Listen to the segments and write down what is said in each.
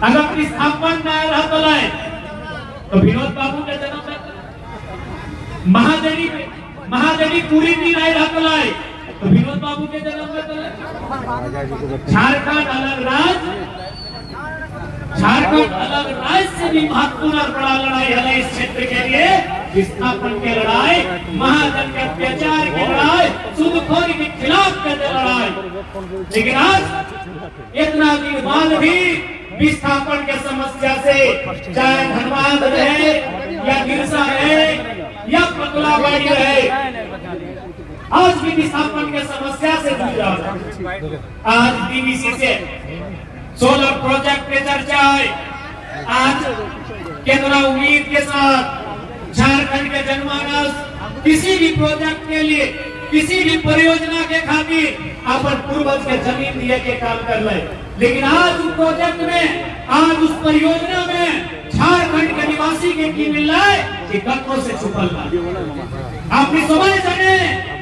अगर स्थापन ना रहता है तो विनोद बाबू के जन्म में महाजनी पूरी दिन नहीं रहता है तो विनोद बाबू के जन्म में झारखंड अलग राज्य से भी महत्वपूर्ण और बड़ा लड़ाई है इस क्षेत्र के लिए। विस्थापन की लड़ाई, महाजन के अत्याचार की लड़ाई, सूदखोरी के खिलाफ की लड़ाई। लेकिन आज इतना दिन बाद भी विस्थापन के समस्या से चाहे धनबाद रहे या गिरसा रहे या पतलाबाड़ी रहे, आज भी विस्थापन के समस्या से जूझ रहा है। आज डीवीसी से सोलर प्रोजेक्ट पे चर्चा है। आज कितना उम्मीद के साथ झारखंड के जनमानस किसी भी प्रोजेक्ट के लिए, किसी भी परियोजना के खातिर अपन पूर्वज के जमीन दिए के काम कर रहे, लेकिन आज उस प्रोजेक्ट में, आज उस परियोजना में झारखंड के निवासी के की मिल रहा है कि कत्थों से छुपल बा। আপনি সবাই জানে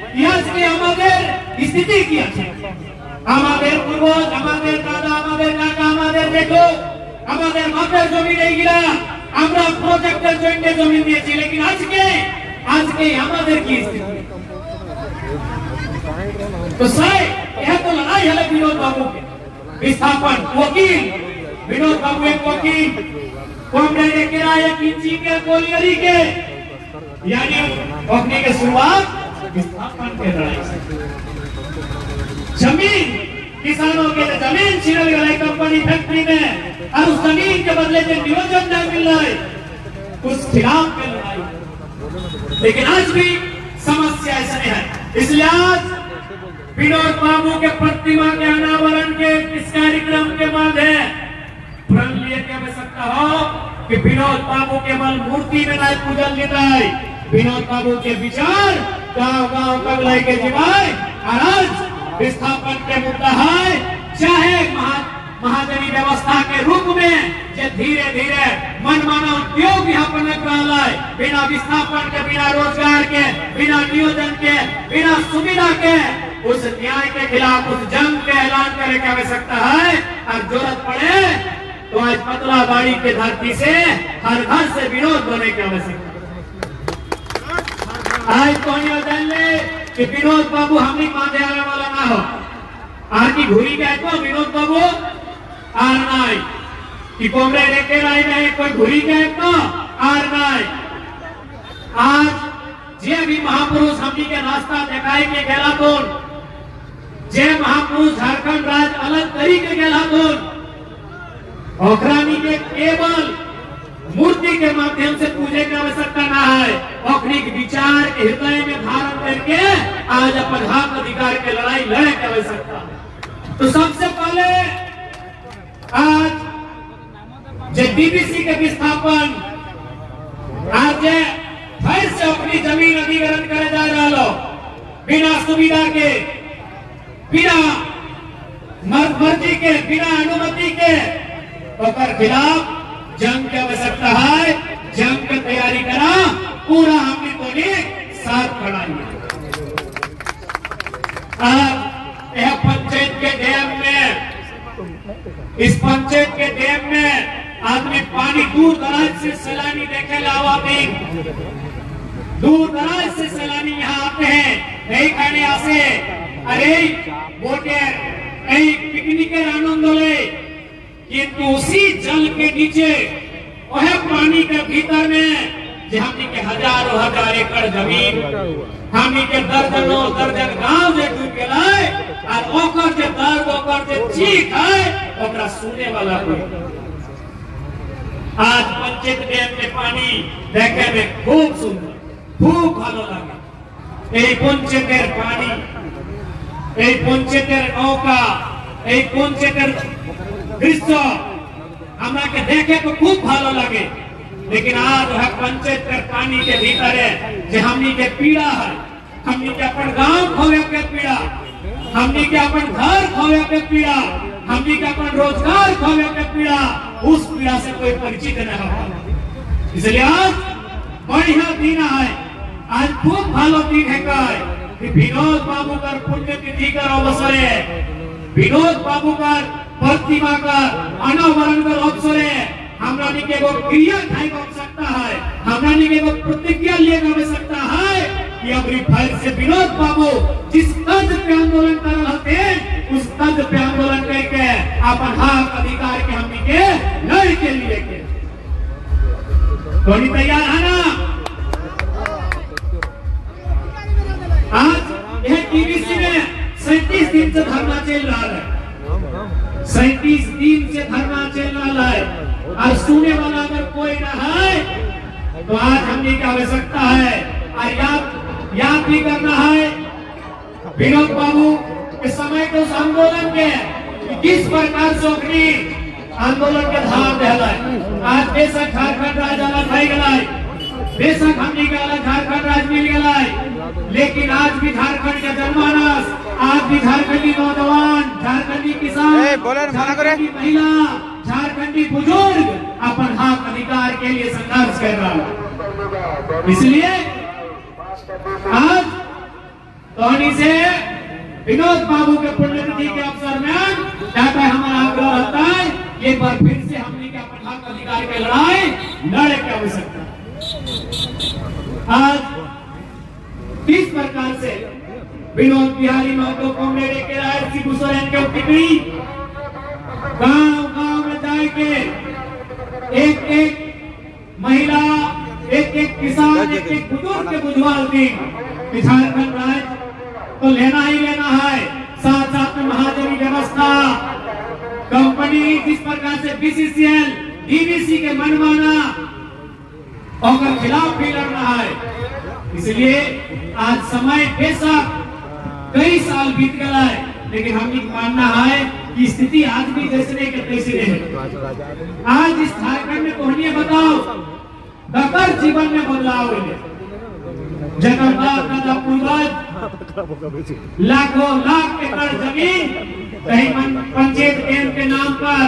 ইতিহাসকে আমাদের স্থিতি কি আছে, আমাদের পূর্বজ, আমাদের দাদা, আমাদের কাকা, আমাদের দেখো, আমাদের মাথার জমিন এইগুলা আমরা প্রজেক্টের জন্য জমি দিয়েছি, लेकिन আজকে আমাদের কি স্থিতি? तो सही यह तो लड़ाई है विनोद बाबू के विस्थापन। वकील विनोद बाबू एक वकील, कॉमरेड एक इंजीनियर कोलियरी के, यानी अपने के शुरुआत विस्थापन के लड़ाई से। जमीन किसानों के जमीन छिनल गई कंपनी फैक्ट्री में, और उस जमीन के बदले जो नियोजन न मिल रहा है उस खिलाफ में लड़ाई। लेकिन आज भी समस्या ऐसा है। इसलिए आज विनोद बाबू के प्रतिमा के अनावरण के इस कार्यक्रम के माध्यम प्रण लिए की आवश्यकता हो कि विनोद बाबू केवल मूर्ति में नहीं पूजन लेता है, विनोद बाबू के विचार गांव-गांव तक लेके जीवाए। आज विस्थापन के मुद्दा है, चाहे महाजनी व्यवस्था के रूप में जो धीरे-धीरे मनमाना उद्योग यहाँ पर निकल है, बिना विस्थापन के, बिना रोजगार के, बिना नियोजन के, बिना सुविधा के, उस न्याय के खिलाफ उस जंग के ऐलान करने की आवश्यकता है। और जरूरत पड़े तो आज पतलाबाड़ी के धरती से हर घर से विरोध होने की आवश्यकता है। आज तो जान ले कि विनोद बाबू हमने मांझे आने वाला ना हो, आर की घुरी गए तो विनोद बाबू आर नाई कि कॉमरेड एक राय नहीं, कोई घुरी गए तो आर नाई। आज जे भी महापुरुष हमनी के रास्ता दिखाए के गेला तो, जे महापुरुष झारखंड राज्य अलग तरीके गेला तो, ओखरानी के केवल मूर्ति के माध्यम से पूजे की आवश्यकता ना है, ओखरी के विचार के हृदय में धारण करके आज अपन हक अधिकार के लड़ाई लड़ने की आवश्यकता है। तो सबसे पहले आज जे डीवीसी के विस्थापन, आज फिर से अपनी जमीन अधिग्रहण करे जा रहा लो, बिना सुविधा के, बिना मर्जी के, बिना अनुमति के, ओकर खिलाफ जंग की आवश्यकता है। जंग की तैयारी करा, पूरा हमने तो साथ खड़ाइए। यह पंचायत के डैम में, इस पंचायत के डैम में आदमी पानी दूर दराज से सैलानी देखे लावा, दूर दराज से सैलानी यहाँ आते हैं, नहीं खाने आसे, अरे बोटे पिकनिकेर आनंद ले, किंतु उसी जल के नीचे वह पानी के भीतर में हमनी के हजारों हजार एकड़ जमीन, हमनी के दर्जनों दर्जन गांव जे डूब गए, और ओकर जे दर्द, ओकर जे चीख है, ओकरा सुने वाला कोई। आज पंचायत डैम के पानी देखे में खूब सुंदर, खूब भालो लगे। এই পঞ্চায়েতের পানি, এই পঞ্চায়েতের নৌকা, এই পঞ্চায়েতের दृश्य हमरा के देखे तो खूब भालो लगे, लेकिन आज वह पंचायत के पानी के भीतर है जो हमनी के पीड़ा है, हमनी के अपन गांव खोवे के पीड़ा, हमनी के अपन घर खोवे के पीड़ा, हमनी के अपन रोजगार खोवे के पीड़ा, उस पीड़ा से कोई परिचित न हो। इसलिए आज बढ़िया दिन है, आज खूब भालो दिन है कि विनोद बाबू का पुण्यतिथि का अवसर है। विनोद बाबू का प्रतिमा का अनावरण का अवसर है हमरा के एगो क्रिया खाई हो सकता है हमरा के एगो प्रतिज्ञा लेना हो सकता है कि अब फाइल से विनोद बाबू जिस तर्ज पे आंदोलन कर रहे थे उस तर्ज पे आंदोलन करके अपन हक अधिकार के हमनी के लड़ के लिए के थोड़ी तैयार है ना। आज यह टीवीसी में 37 दिन से धरना चल रहा है 37 दिन से धरना चल रहा है और सुने वाला अगर कोई ना है तो आज हमने की आवश्यकता है और याद भी करना है विनोद बाबू के समय के उस आंदोलन के किस प्रकार से अपनी आंदोलन के धार दहला आज बेशक झारखंड राज्य अलग हो गया बेशक हमने के अलग झारखंड राज्य मिल गया लेकिन आज भी झारखंड का जनमानस आज भी झारखंडी नौजवान झारखंडी किसान झारखंडी महिला झारखंडी बुजुर्ग अपन हक अधिकार के लिए संघर्ष कर रहा है। इसलिए आज तोहनी से विनोद बाबू के पुण्यतिथि के अवसर में जाकर हमारा आग्रह रहता है एक बार फिर से हमने के अपन हक अधिकार की लड़ाई लड़े की आवश्यकता आज किस प्रकार से विनोद बिहारी महतो कॉमरेड के रायसी सोरेन के टिप्पणी गांव में जाके एक महिला एक किसान एक बुजुर्ग के बुझवाल दी झारखंड राज्य तो लेना ही लेना है साथ साथ में महाजनी व्यवस्था कंपनी जिस प्रकार से बीसीसीएल डीवीसी के मनमाना और खिलाफ भी लड़ रहा है। इसलिए आज समय बेशक कई साल बीत गया है लेकिन हमें मानना है कि स्थिति आज भी जैसे के तैसे रहे। आज इस झारखंड में कोहनिए बताओ डकर जीवन में बदलाव हुए जगन्नाथ का पूर्वज लाखों लाख एकड़ जमीन कहीं पंचायत डैम के नाम पर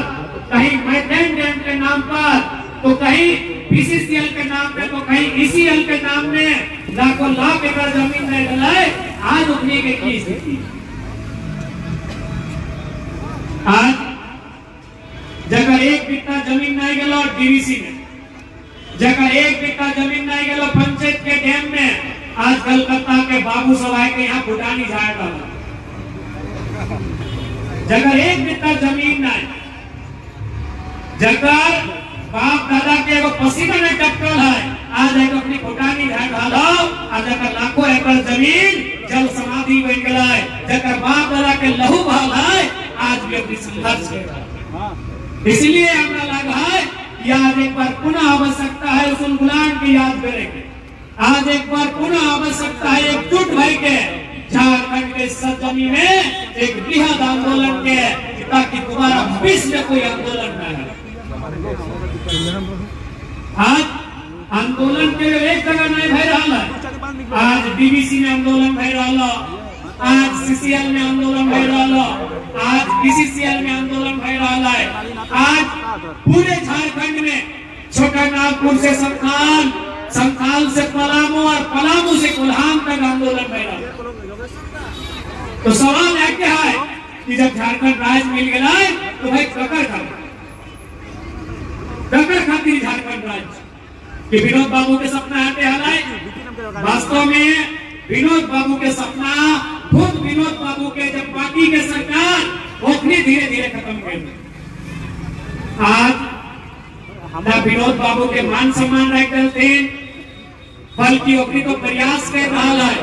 कहीं मैथेन डैम के नाम पर तो कहीं बीसीसीएल के नाम पे तो कहीं ईसीएल के नाम में लाखों लाख एकड़ जमीन रह गए। आज उतनी की स्थिति आज जगह एक बिट्टा जमीन नहीं गया डीवीसी में जगह एक बिट्टा जमीन नहीं गया पंचायत के डैम में आज कलकत्ता के बाबू सवाई के यहाँ भूटानी जाएगा जगह एक बिट्टा जमीन नहीं जगह बाप दादा के एगो पसीना में टपकल है आज एक अपनी भूटानी ढालो आज जगह लाखों एकड़ जमीन जल समाधि बन गया है जगह बाप दादा के लहू बहल है आज भी अपनी संघर्ष कर रहा है। इसलिए हमें लगा है कि आज एक बार पुनः आवश्यकता है उस गुलाम की याद करेंगे आज एक बार पुनः आवश्यकता है एकजुट भाई के झारखंड के सरजमी में एक बृहद आंदोलन के ताकि दोबारा विश्व में कोई आंदोलन न है। आज आंदोलन के एक जगह नहीं भय रहा है आज डीवीसी में आंदोलन भय रहा आज सीसीएल में आंदोलन भय रहा आज बीसीसीएल में आंदोलन भय रहा है आज पूरे झारखंड में छोटा नागपुर से संथाल से पलामू और पलामू से कोल्हान तक आंदोलन भय रहा। तो सवाल है क्या है कि जब झारखंड राज्य मिल गया तो भाई ककर खातिर झारखंड राज्य कि विनोद बाबू के सपना आते हालाय वास्तव में विनोद बाबू के सपना खुद विनोद बाबू के जब पार्टी के सरकार उतनी धीरे धीरे खत्म कर दी। आज विनोद बाबू के मान सम्मान रखते बल्कि अपनी तो प्रयास कर रहा है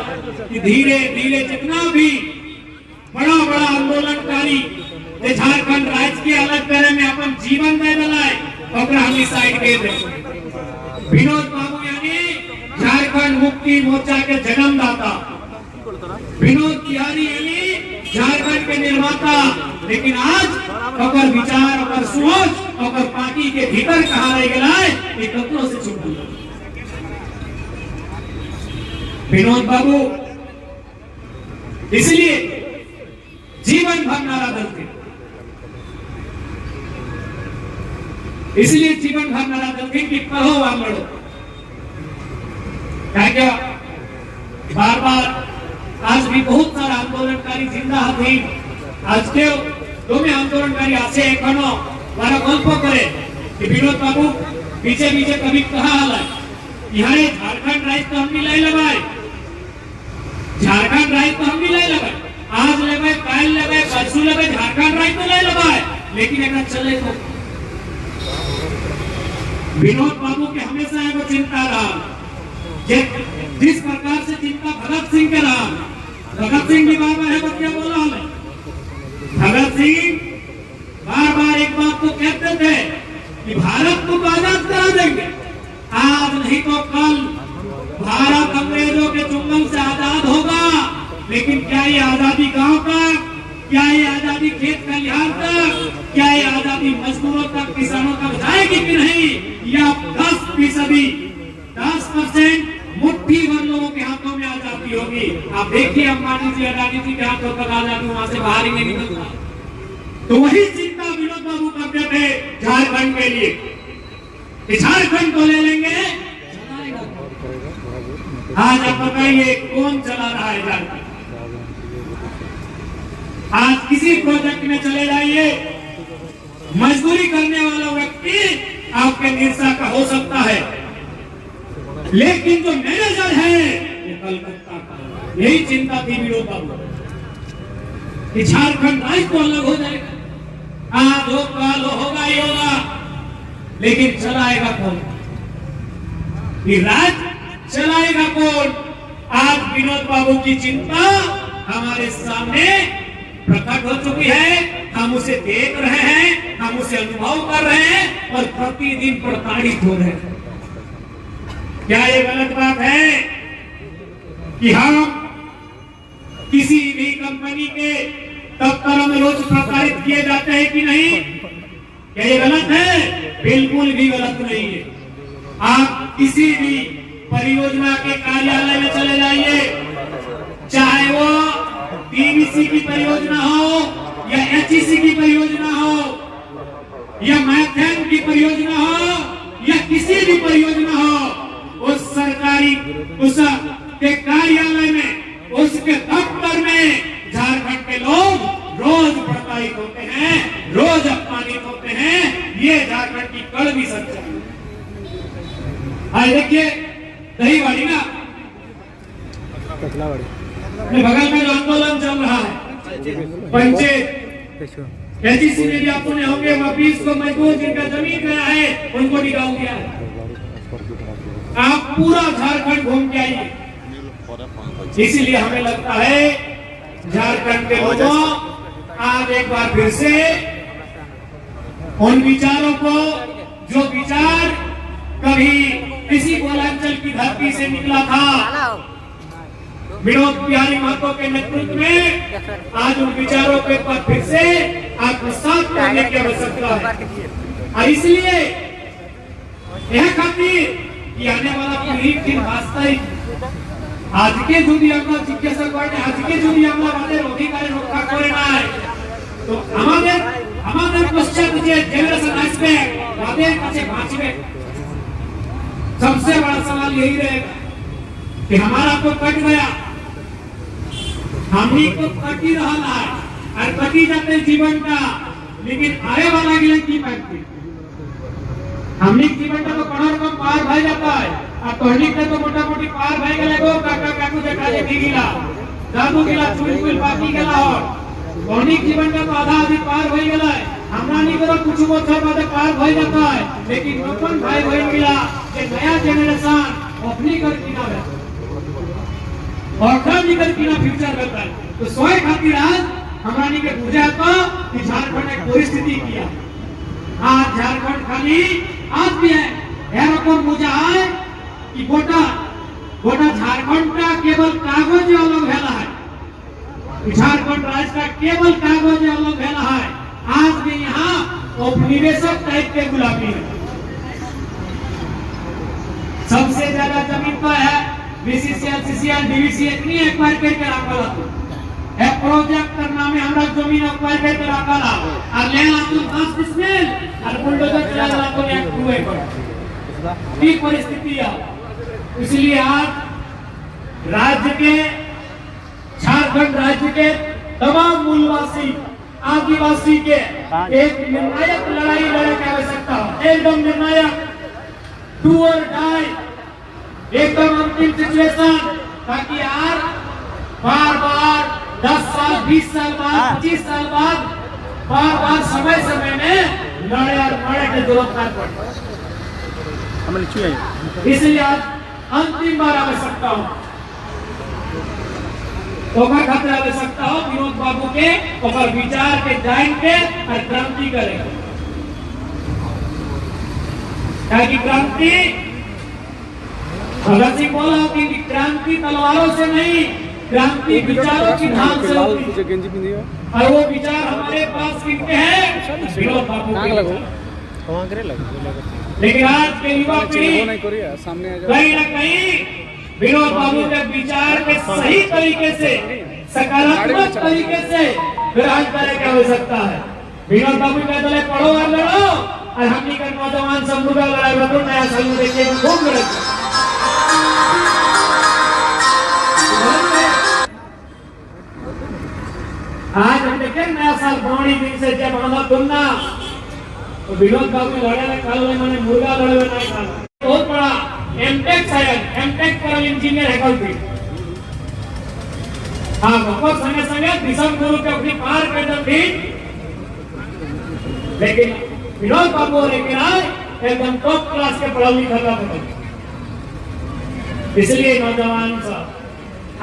कि धीरे धीरे जितना भी बड़ा बड़ा आंदोलनकारी झारखंड राज्य के अलग करे में अपन जीवन दे दिला हम साइड के विनोद बाबू यानी झारखंड मुक्ति मोर्चा के जन्मदाता विनोद बिहारी यानी झारखंड के निर्माता लेकिन आज अगर विचार अगर सोच अगर पार्टी के भीतर कहा रह गया कपड़ों से छुप गया। विनोद बाबू इसलिए जीवन भर नारा दलते इसलिए जीवन भर नारा दलते कि पढ़ो व लड़ो क्या बार बार आज भी बहुत सारा आंदोलनकारी जिंदा थे आज के দমে আন্দোলনকারী আছে এখনো তারা গল্প করে कि विनोद बाबू पीछे पीछे कभी कहा हाल यहाँ झारखंड राज्य तो हम भी लाई लगाए झारखंड राज्य तो हम भी लाई लगाए आज लगाए काल लगाए परसों लगाए झारखंड राज्य तो लाई लगाए लेकिन एक चले तो विनोद बाबू के हमेशा है वो चिंता रहा जिस प्रकार से चिंता भगत सिंह के रहा भगत सिंह भी बार बार है वो क्या बोला हमें भगत सिंह बार बार एक बात तो कहते थे कि भारत को आजाद करा देंगे आज नहीं तो कल भारत अंग्रेजों के चुंगल से आजाद होगा लेकिन क्या ये आजादी गांव तक क्या ये आजादी खेत खलिहान तक क्या ये आजादी मजदूरों तक किसानों तक जाएगी कि नहीं या 10% मुट्ठी भर लोगों के हाथों में आजादी होगी आप देखिए अंबानी जी अडानी जी के हाथों तक आजादी वहां से बाहर ही नहीं निकलता तो वही चिंता विनोद बाबू करते थे झारखंड के लिए झारखंड को ले लेंगे आज आप बताइए कौन चला रहा है झारखंड आज किसी प्रोजेक्ट में चले जाइए मजदूरी करने वाला व्यक्ति आपके निरसा का हो सकता है लेकिन जो मैनेजर है वो कलकत्ता का यही चिंता थी विनोद बाबू कि झारखंड राज्य तो अलग हो जाएगा आज हो काल होगा ही होगा लेकिन चलाएगा कौन राज्य चलाएगा कौन आज विनोद बाबू की चिंता हमारे सामने प्रकट हो चुकी है हम उसे देख रहे हैं हम उसे अनुभव कर रहे हैं और प्रतिदिन प्रताड़ित हो रहे हैं क्या ये गलत बात है कि हम किसी भी कंपनी के दफ्तरों में रोज प्रताड़ित किए जाते हैं कि नहीं क्या ये गलत है बिल्कुल भी गलत नहीं है आप किसी भी परियोजना के कार्यालय में चले जाइए चाहे वो डीवीसी की परियोजना हो या एचईसी की परियोजना हो या मैथन की परियोजना हो या किसी भी परियोजना हो उस सरकारी उस के कार्यालय में उसके दफ्तर में झारखंड के लोग रोज प्रताड़ित होते हैं रोज अपमानित होते हैं ये झारखंड की कड़वी सच्चाई आज देखिए दहीवाड़ी ना अपने बगल में जो आंदोलन चल रहा है पंचायत एचईसी में भी आप सुने होंगे वापिस को मजदूर जिनका जमीन गया है उनको निकाल दिया है आप पूरा झारखंड घूम के आइए इसीलिए हमें लगता है झारखंड के लोगों आज एक बार फिर से उन विचारों को जो विचार कभी किसी गोलांचल की धरती से निकला था विनोद बिहारी महतो के नेतृत्व में आज उन विचारों के ऊपर फिर से आत्मसात करने की आवश्यकता है और इसलिए यह खातिर कि आने वाला पीढ़ी फिर वास्तविक आज के जुदी আমরা জিজ্ঞাসা করেন আজকে যদি আমরা আমাদের অধিকারের রক্ষা করে নাই তো আমাদের পশ্চাৎ যে জেনারেশন আসবে তাদের কাছে বাঁচবে सबसे बड़ा सवाल यही रहेगा कि हमारा तो कट गया हम ही को कटी रहा है और कटी जाते जीवन का लेकिन आने वाला गिले की पाएंगे हमने जीवन का तो कणर को पार भाई जाता है और तोहनी के तो मोटा मोटी पार भाई गले गो काका काकू जका जे गिला दादू गिला चुल बाकी गला और तोहनी जीवन का तो आधा आधी पार भाई गला है हमरा नहीं करो कुछ बच्चा बाद पार भाई जाता है लेकिन अपन भाई भाई मिला कि नया जनरेशन अपनी कर किनारे और खाली कर किना फ्यूचर करता है तो सोए खातिर आज हमरा नहीं के बुझा तो कि झारखंड एक परिस्थिति किया आज झारखंड खाली आज भी है एरकम बुझा है कि गोटा झारखंड का केवल कागज अलग भेला है झारखंड राज्य का केवल कागज अलग भेला है आज भी यहाँ उपनिवेशक टाइप के गुलामी है सबसे ज्यादा जमीन पर है बीसीसीएल सीसीएल डीवीसीएल इतनी एक्वायर करके रखा है प्रोजेक्ट करना में हमरा जमीन एक्वायर करके रखा और लेना तो 10 डिसमिल और बुलडोजर चला तो एक कुएं पर ये परिस्थिति है इसलिए आज राज्य के झारखंड राज्य के तमाम मूलवासी आदिवासी के एक निर्णायक लड़ाई लड़ने की आवश्यकता है, एकदम निर्णायक, डू और डाई, एकदम अंतिम सिचुएशन, ताकि यार बार बार 10 साल 20 साल बाद 25 साल बाद बार बार समय समय में लड़े और मरे की जरूरत न पड़े। इसलिए आज अंतिम बार आवश्यकता हो ओकर खातिर आवश्यकता हो विनोद बाबू के ओकर विचार के जान के और क्रांति करे, ताकि क्रांति भगत सिंह बोला कि क्रांति तलवारों से नहीं, क्रांति विचारों की धाम से होती है, और वो विचार हमारे पास किनके हैं? विनोद बाबू के। लेकिन आज के युवा पीढ़ी कहीं न कहीं विनोद बाबू के विचार के सही तरीके से, सकारात्मक तरीके से ग्रहण करने की आवश्यकता है। विनोद बाबू का दले पढ़ो और लड़ो, और हमनी का नौजवान समूह लड़ाई बदलो, नया साल में देखिए खूब लड़े। आज हम देखें नया साल बड़ी दिन से जब हम तुमना तो विनोद बाबू लड़े में कल मैंने मुर्गा लड़े में नहीं खाना, बहुत बड़ा एमटेक शायद एमटेक पर इंजीनियर है कल भी। हाँ बहुत संगे संगे दिशम गुरु के अपनी पार कर दी, लेकिन विनोद बाबू लेकिन आज एकदम टॉप क्लास के पढ़ा लिखा था। इसलिए नौजवान साहब,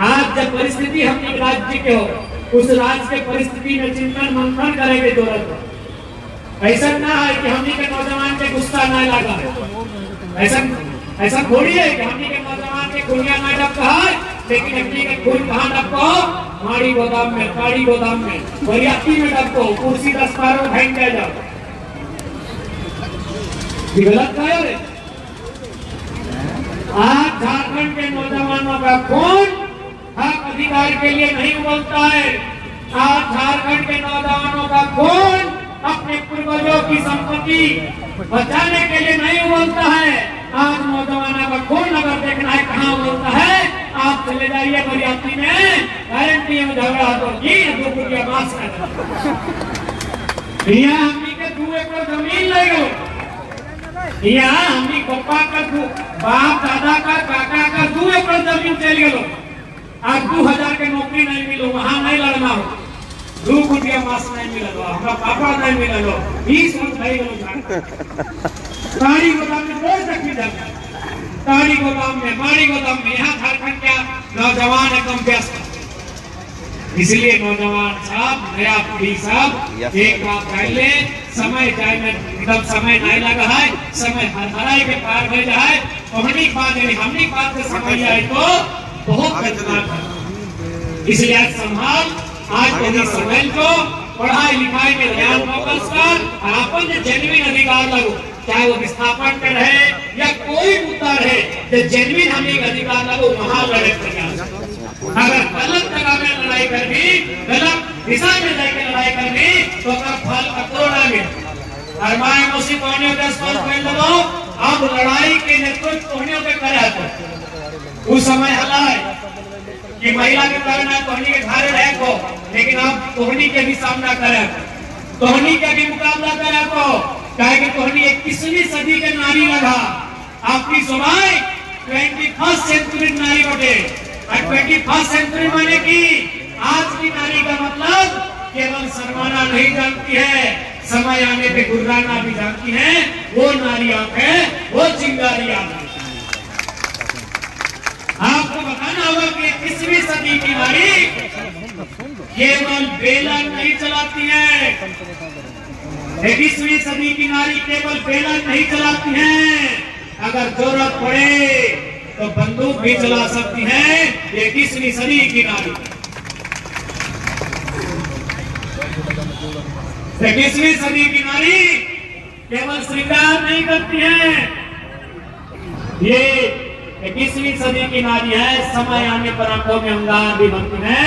आज जब परिस्थिति हम एक राज्य के हो, उस राज्य के परिस्थिति में चिंतन मंथन करने की जरूरत है। ऐसा ना है कि हमनी के नौजवान के गुस्सा ना लगा, ऐसा थोड़ी है कि हमनी के नौजवान के गुड़िया ना डब है, लेकिन हमनी के खून कहाँ डबको? माड़ी गोदाम में, काड़ी गोदाम में, बरियाती में डबको, कुर्सी 10 में फेंक दिया जाओ। गलत है। आज झारखंड के नौजवानों का खून हक अधिकार के लिए नहीं बोलता है। आज झारखंड के नौजवानों का खून अपने पूर्वजों की संपत्ति बचाने के लिए नहीं बोलता है। आज नौजवानों का खून अगर देखना है कहाँ बोलता है, आप चले जाइए बरियाती में, गारंटी में झगड़ा तो जी 2 रुपया मास कर यहाँ हमनी के 2 एकड़ जमीन ले गए, यहाँ हमनी पप्पा का बाप दादा का काका का 2 एकड़ जमीन चल गए। आज 2000 के नौकरी नहीं मिलो, वहाँ नहीं लड़ना हो, 2 रुपया मास नहीं मिलो, हमारा पापा नहीं मिलो, 20 वर्ष नहीं मिलो। ताड़ी गोदाम में रोज रखी जाती, ताड़ी गोदाम में, माड़ी गोदाम में, यहाँ झारखंड का नौजवान एकदम व्यस्त। इसलिए नौजवान साहब, नया पीढ़ी साहब, एक बात कह ले, समय जाए में एकदम समय नहीं लगा है, समय हराई के पार हो जाए, हमनी बात से समय आए तो बहुत खतरनाक है। इसलिए आज संभाल, आज यदि समय को पढ़ाई लिखाई में ध्यान फोकस कर, अपन जो जेन्युइन अधिकार लगो, चाहे वो विस्थापन में रहे या कोई मुद्दा रहे, जो जेन्युइन हमें अधिकार लगो वहाँ लड़े प्रयास। अगर गलत जगह में लड़ाई करनी, गलत दिशा में जाकर लड़ाई करनी, तो अगर फल कतोड़ा में और माय मौसी पानियों का स्पर्श कर दो, अब लड़ाई के नेतृत्व तोहनियों के करे उस समय हलाए कि महिला के कारण तोहनी के घर रहे को, लेकिन आप तोहनी के भी सामना करे, तोहनी के भी मुकाबला करे को, कहे कि तोहनी 21वीं सदी के नारी लगा, आपकी समय 21st सेंचुरी नारी बटे, और 21st सेंचुरी माने की आज की नारी का मतलब केवल शर्माना नहीं जानती है, समय आने पे गुर्राना भी जानती है। वो नारी आप है, वो चिंगारी आप है। आपको बताना होगा कि 21वीं सदी की नारी केवल बेलन नहीं चलाती है, 21वीं सदी की नारी केवल बेलन नहीं चलाती है, अगर जरूरत पड़े तो बंदूक भी चला सकती है 21वीं सदी की नारी। 21वीं सदी की नारी केवल श्रृंगार नहीं करती है, ये 21वीं सदी की नारी है, समय आने पर आंखों में अंगार भी बनती है।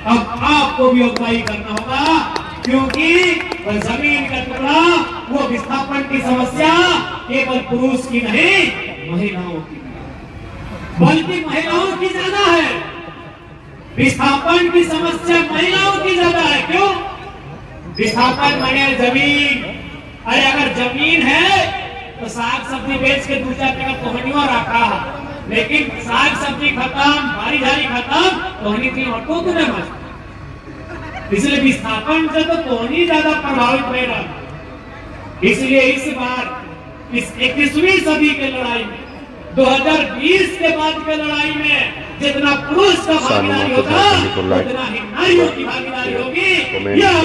अब आपको भी उपाय करना होगा, क्योंकि वह जमीन का टुकड़ा, वो विस्थापन की समस्या केवल पुरुष की नहीं, महिलाओं की, बल्कि महिलाओं की ज्यादा है। विस्थापन की समस्या महिलाओं की ज्यादा है। क्यों? विस्थापन माने जमीन। अरे अगर जमीन है तो साग सब्जी बेच के 2-4 टका कोहनियों रखा, लेकिन साग सब्जी खत्म, भारी झारी खत्म, कोहनी थी ऑटो तो नहीं बच। इसलिए विस्थापन से तो कोहनी ज्यादा प्रभावित रह रहा। इसलिए इस बार इस 21वीं सदी के लड़ाई में 2020 के बाद के लड़ाई में जितना पुरुष का भागीदारी होगा उतना ही नारियों की भागीदारी होगी। यह